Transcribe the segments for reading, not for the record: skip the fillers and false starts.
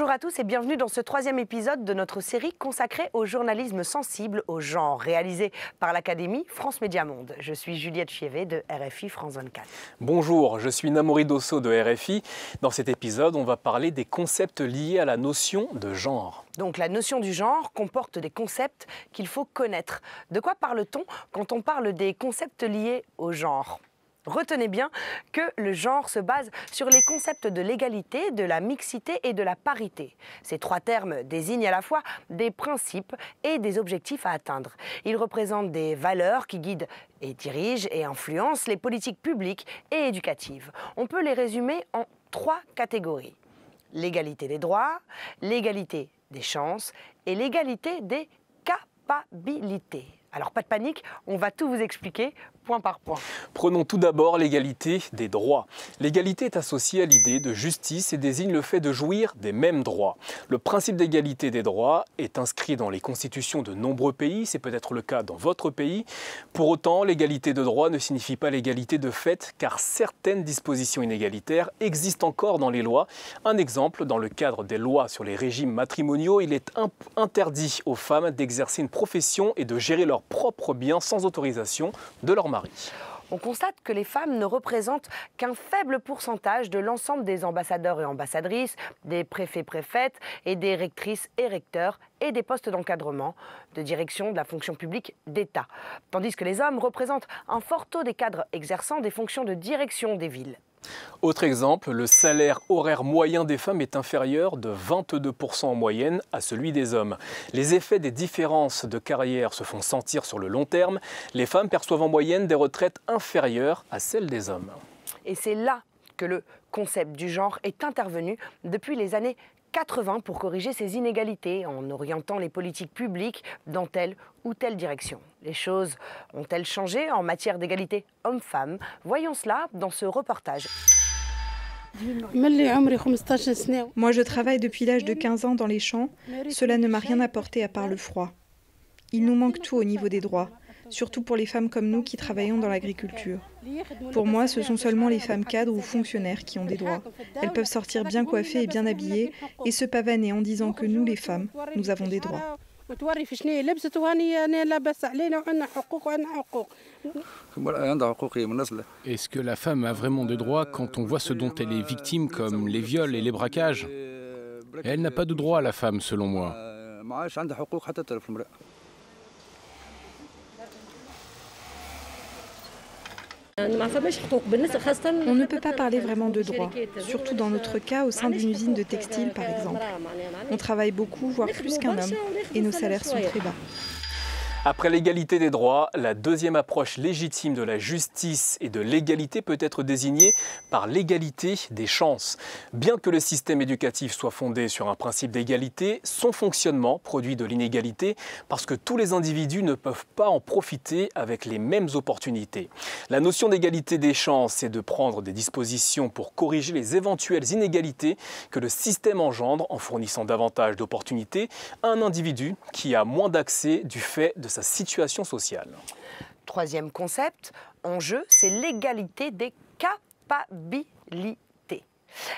Bonjour à tous et bienvenue dans ce troisième épisode de notre série consacrée au journalisme sensible au genre, réalisé par l'Académie France Média Monde. Je suis Juliette Chievé de RFI France 24. Bonjour, je suis Namori Dosso de RFI. Dans cet épisode, on va parler des concepts liés à la notion de genre. Donc la notion du genre comporte des concepts qu'il faut connaître. De quoi parle-t-on quand on parle des concepts liés au genre ? Retenez bien que le genre se base sur les concepts de l'égalité, de la mixité et de la parité. Ces trois termes désignent à la fois des principes et des objectifs à atteindre. Ils représentent des valeurs qui guident et dirigent et influencent les politiques publiques et éducatives. On peut les résumer en trois catégories. L'égalité des droits, l'égalité des chances et l'égalité des capacité. Alors pas de panique, on va tout vous expliquer point par point. Prenons tout d'abord l'égalité des droits. L'égalité est associée à l'idée de justice et désigne le fait de jouir des mêmes droits. Le principe d'égalité des droits est inscrit dans les constitutions de nombreux pays, c'est peut-être le cas dans votre pays. Pour autant, l'égalité de droits ne signifie pas l'égalité de fait, car certaines dispositions inégalitaires existent encore dans les lois. Un exemple, dans le cadre des lois sur les régimes matrimoniaux, il est interdit aux femmes d'exercer une profession et de gérer leurs propres biens sans autorisation de leur mari. On constate que les femmes ne représentent qu'un faible pourcentage de l'ensemble des ambassadeurs et ambassadrices, des préfets-préfètes et des rectrices et recteurs et des postes d'encadrement, de direction de la fonction publique d'État. Tandis que les hommes représentent un fort taux des cadres exerçant des fonctions de direction des villes. Autre exemple, le salaire horaire moyen des femmes est inférieur de 22% en moyenne à celui des hommes. Les effets des différences de carrière se font sentir sur le long terme. Les femmes perçoivent en moyenne des retraites inférieures à celles des hommes. Et c'est là que le concept du genre est intervenu depuis les années 80 pour corriger ces inégalités en orientant les politiques publiques dans telle ou telle direction. Les choses ont-elles changé en matière d'égalité homme-femme? Voyons cela dans ce reportage. Moi, je travaille depuis l'âge de 15 ans dans les champs. Cela ne m'a rien apporté à part le froid. Il nous manque tout au niveau des droits, surtout pour les femmes comme nous qui travaillons dans l'agriculture. Pour moi, ce sont seulement les femmes cadres ou fonctionnaires qui ont des droits. Elles peuvent sortir bien coiffées et bien habillées et se pavaner en disant que nous, les femmes, nous avons des droits. Est-ce que la femme a vraiment de droits quand on voit ce dont elle est victime, comme les viols et les braquages? Elle n'a pas de droits, la femme, selon moi. On ne peut pas parler vraiment de droits, surtout dans notre cas au sein d'une usine de textile par exemple. On travaille beaucoup, voire plus qu'un homme, et nos salaires sont très bas. Après l'égalité des droits, la deuxième approche légitime de la justice et de l'égalité peut être désignée par l'égalité des chances. Bien que le système éducatif soit fondé sur un principe d'égalité, son fonctionnement produit de l'inégalité parce que tous les individus ne peuvent pas en profiter avec les mêmes opportunités. La notion d'égalité des chances est de prendre des dispositions pour corriger les éventuelles inégalités que le système engendre en fournissant davantage d'opportunités à un individu qui a moins d'accès du fait de sa situation sociale. Troisième concept, en jeu, c'est l'égalité des capabilités.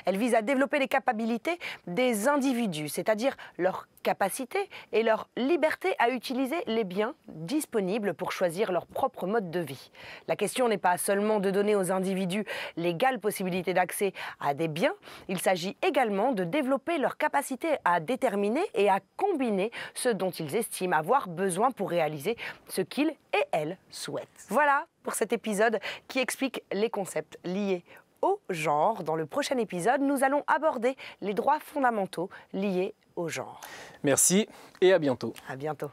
Elle vise à développer les capacités des individus, c'est-à-dire leur capacité et leur liberté à utiliser les biens disponibles pour choisir leur propre mode de vie. La question n'est pas seulement de donner aux individus l'égale possibilité d'accès à des biens, il s'agit également de développer leur capacité à déterminer et à combiner ce dont ils estiment avoir besoin pour réaliser ce qu'ils et elles souhaitent. Voilà pour cet épisode qui explique les concepts liés au genre. Dans le prochain épisode, nous allons aborder les droits fondamentaux liés au genre. Merci et à bientôt. À bientôt.